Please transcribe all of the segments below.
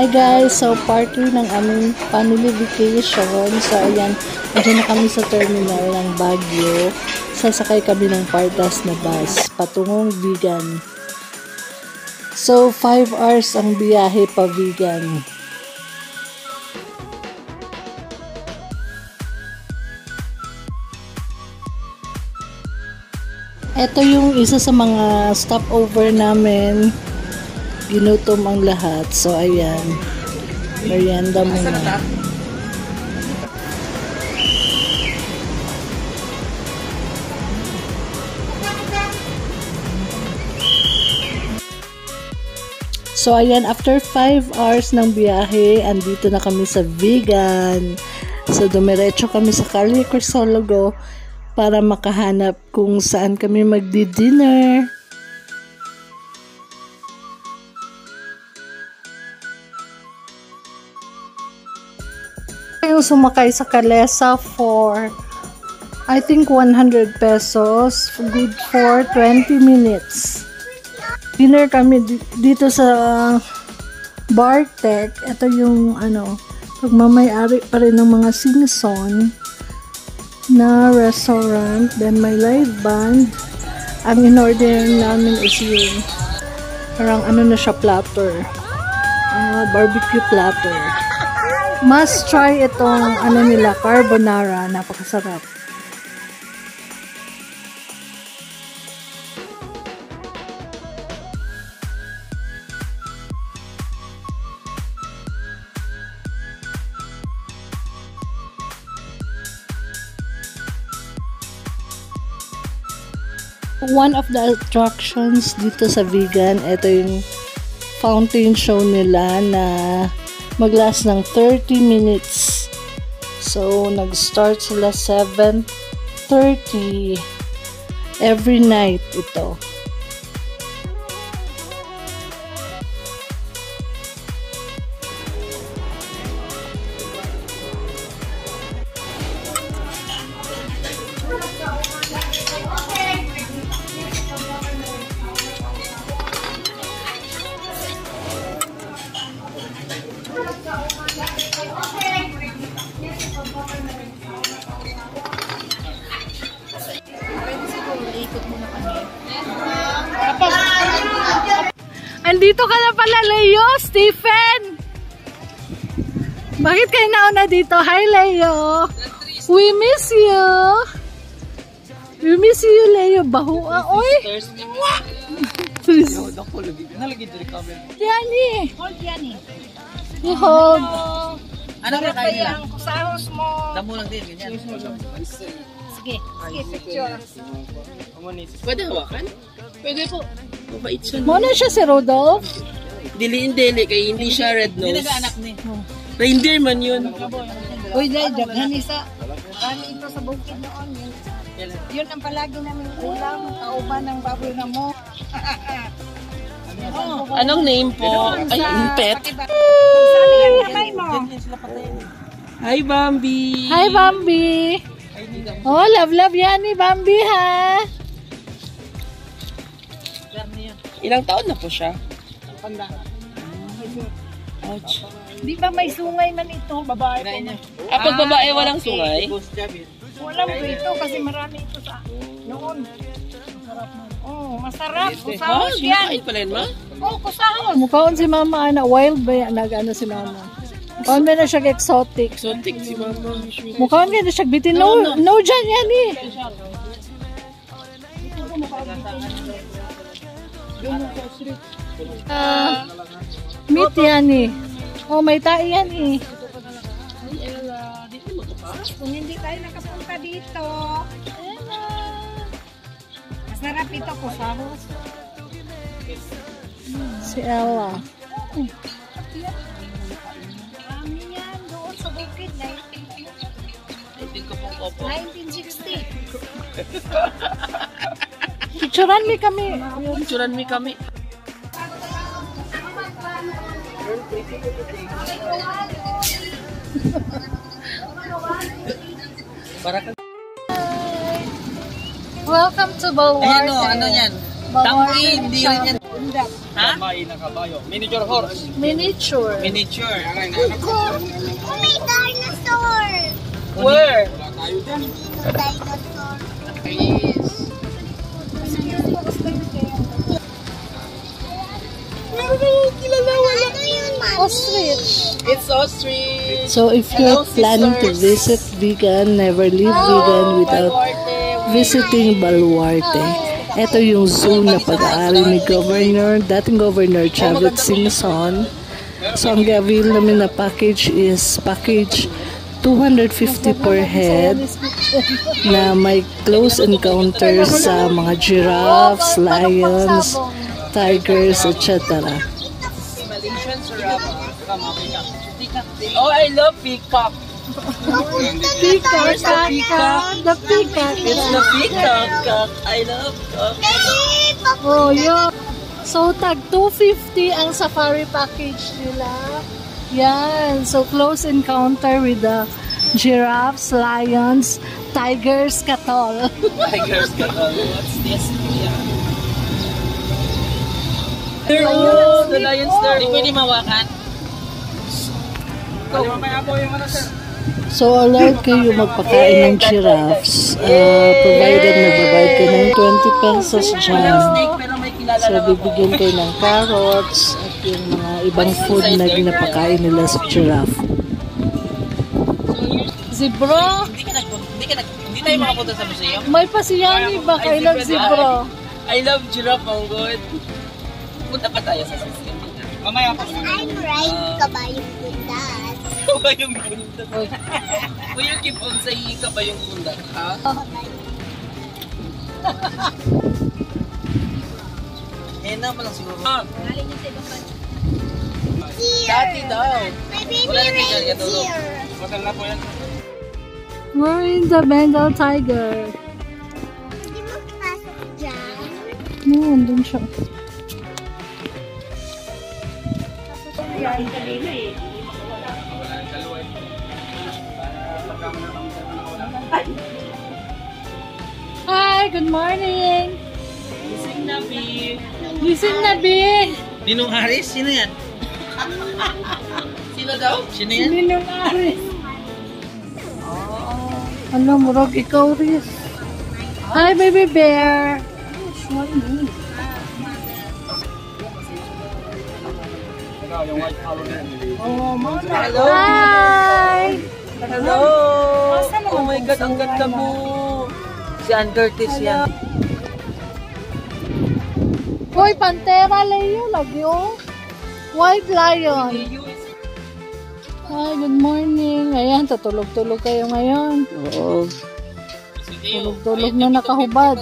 Hi guys! So part 3 ng aming family vacation. So ayan, andyan na kami sa terminal ng Baguio. Sasakay kami ng Pardas na bus patungong Vigan. So 5 hours ang biyahe pa Vigan. Ito yung isa sa mga stopover namin. Ginutom ang lahat. So, ayan. Merienda muna. So, ayan. After 5 hours ng biyahe, andito na kami sa Vigan. So, dumiretso kami sa Calle Crisologo para makahanap kung saan kami magdi-dinner. Yung sumakay sa Calesa for I think 100 pesos, good for 20 minutes. Dinner kami dito sa Bartek. Ito yung pagmamay-ari pa rin ng mga Singson na restaurant. Then may live band. Ang in-order namin is yung parang na siya, platter, barbecue platter. Must try itong nila, carbonara. Napakasarap. One of the attractions dito sa Vigan, ito yung fountain show nila na mag-last ng 30 minutes. So, nag-start sila 7:30 every night ito. Andito ka na pala, Leo, Stephen! Bakit kayo nauna dito? Hi, Leo! We miss you! We miss you, Leo. Baho, oy! Yani! Hold, Yani! Hold! Ano ba kayo nila? Ang kusahos mo. Damo lang din, ganyan. Sige, picture. Pwede hawakan? Pwede po. Mabait siya. Muna siya si Rodolph? Dili, kay hindi siya red nose. Hindi nag-anak ni. Reindeer man yun. Uy, daghan isa. Kani ito sa bukid noon. Yun ang palagi namin ulam. Kauban ng baboy na mo. Anong name po? Ay, pet. Hi, Bambi. Hi, Bambi. Oh, love yan ni Bambi, ha? Ilang taon na po siya? Ouch. Di ba may sungay man ito? Babae po na. Pag babae walang sungay? Walang ito kasi marami ito sa noon. Oh, masarap. Kusahos yan. Kahit pala yun, ma? Oh, kusahos. Mukhaon si mama, wild ba yan? Si mama. Mukhaon ba na siya exotic? Exotic si mama. Mukhaon ba na siya bitin? No, dyan yan eh. Meat yan eh. Oh, may tae yan eh. Kung hindi tayo nakapunta dito, masarap ito kusahos. Si Ella. Marami yan doon sa bukid. 1960. Picturean mi kami. Picturean mi kami. Welcome to Baluarte. Ayan o, ano yan? Tangki, hindi rin yan. that? Ha? Miniature horse. Miniature. Miniature. Oh my dinosaur! Where? Dinosaur. Yes. Ano yun, Mami? Ostrich. It's ostrich. So if you're planning to visit Vigan, never leave Vigan without visiting Baluarte. Ito yung zoo na pag-aari ni dating Governor Chavez Singson. So ang avail namin na package is package 250 per head na may close encounters sa mga giraffes, lions, tigers, etc. Malaysian sarap. Oh, I love peacock. Peacock, The peacock. It's the peacock. I love peacock. Oh, yun. So, tag 250 ang safari package nila. Yan. So, close encounter with the giraffes, lions, tigers, katol. Tigers katol. What's this? Oh, the lion's there. Hindi pwede mawakan. So, allowed kayo magpakain ng giraffes. Provided magbabayad ka ng 20 pesos dyan. So, bibigyan kayo ng carrots at yung mga ibang food na ginapakain nila sa giraffe. Zebra? Hindi tayo makapunta sa museum. May pasiyani ba kayo ng zebra? I love giraffe, ang good. Punta pa tayo sa museum. Mamaya pa. I'm right, kabayong bundas. Kabayong bundas. Will you keep on saying kabayong bundas, ha? Hena pa lang siguro. Dati daw. My baby right here. Hotel na po yan. We're in the Bengal tiger. Hindi mo pasok dyan. No, andun siya. Hi, good morning. Gising na, B. Gising na, B. Ninong Haris? Sino yan? Sino daw? Sino yan? Ninong Aris. Ano, murag ikaw, Riz. Hi, baby bear. Hello! Hi! Hello! Oh my God, ang ganda mo! Si Ann Curtis yan. Hoy, Pantera, Leo, lagi oh. White lion. Hi, good morning. Ayan, tutulog-tulog kayo ngayon. Oo. Tulog-tulog na nakahubad.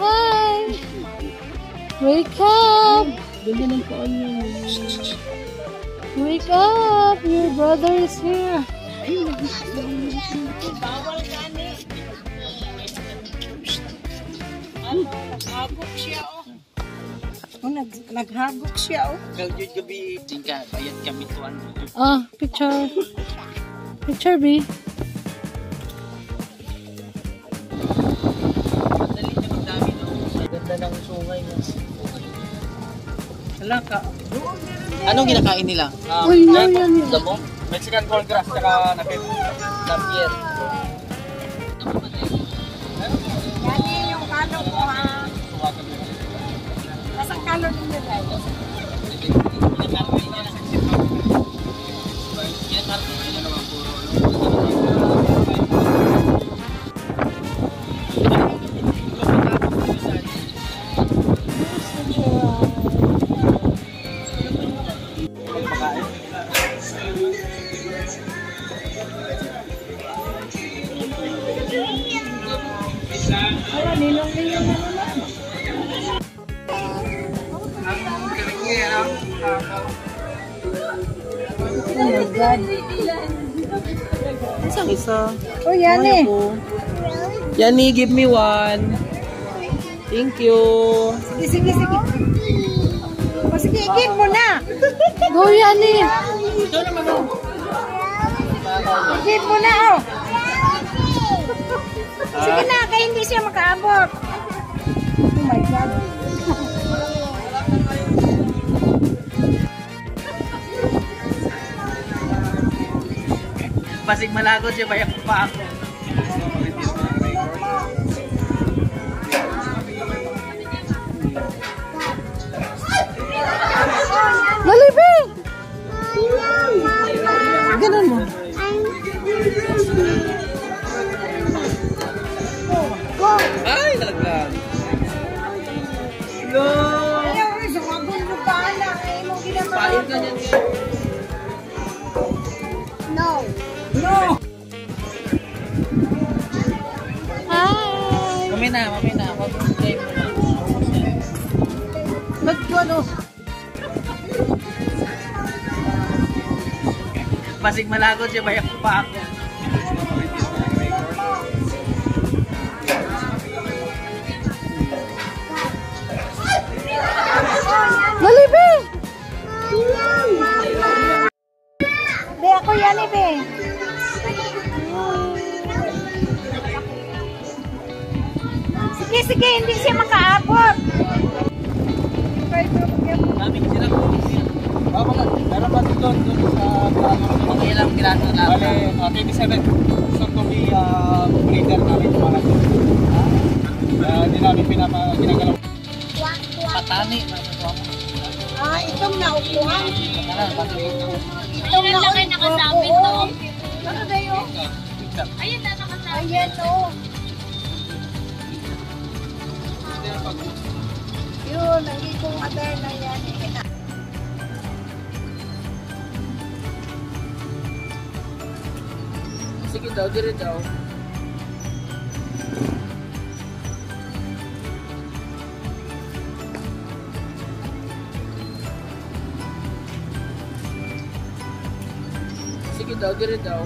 Hi! Wake up! Wake up! Your brother is here. Naghagok siya, oh. Naghagok siya, oh. Kaljud gabi, tingka, bayad kami tuwan. Ah, picture. Picture, B. Madali niya magdami, no? Ganda ng sungay niya. Wala ka. Anong kinakain nila? Uy, no, yan. Damo? Mexican corn grass, tsaka napit. Napier. Yan yung kalo ko, ha. Nasang kalo din nila, eh. Oh my God. Isang isa. Oh, yan eh. Yani, give me one. Thank you. Sige. O sige, give mo na. Go, Yanni. Ito naman ako. Give mo na, oh. Sige na, kaya hindi siya makaabot. Oh my God. bayad. Pasig Malagod siya, bayak pa ako. Lalibi! Ganun mo. Ay, talaga. No! Ayaw rin, sumabon mo pa na. Eh, mo ginagawa. Pain ka niyan. No. Mami na. Mag-play mo na. Nagkano? Pasig Malagod siya, bayak pa ako. Lalibi! Be, ako yan eh, be. Sige, hindi siya makaabot. Dami kasi lang. Meron pa doon sa Mga ilang piraso na. Bale, 27. Gusto ko breeder namin yung mga doon. Hindi namin ginagalaw. Patani. Ah, itong naupuan. Patani. Itong nakasabit to. Ano ba yun? Ayun na nakasama. Ayan, oh. Yun, ang ikong adar na yan. Sige daw, dire daw. Sige daw, dire daw.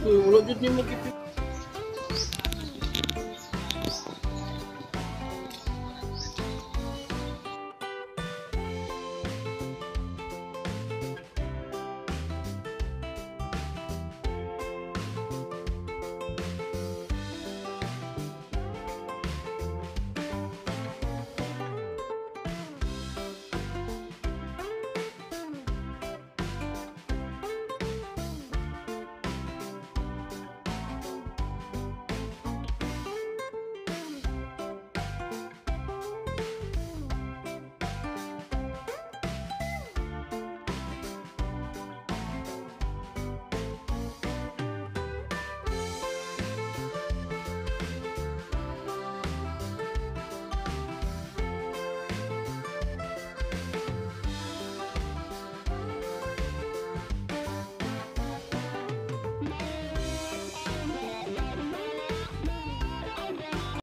Uy, wala dyan niya mag-ipit.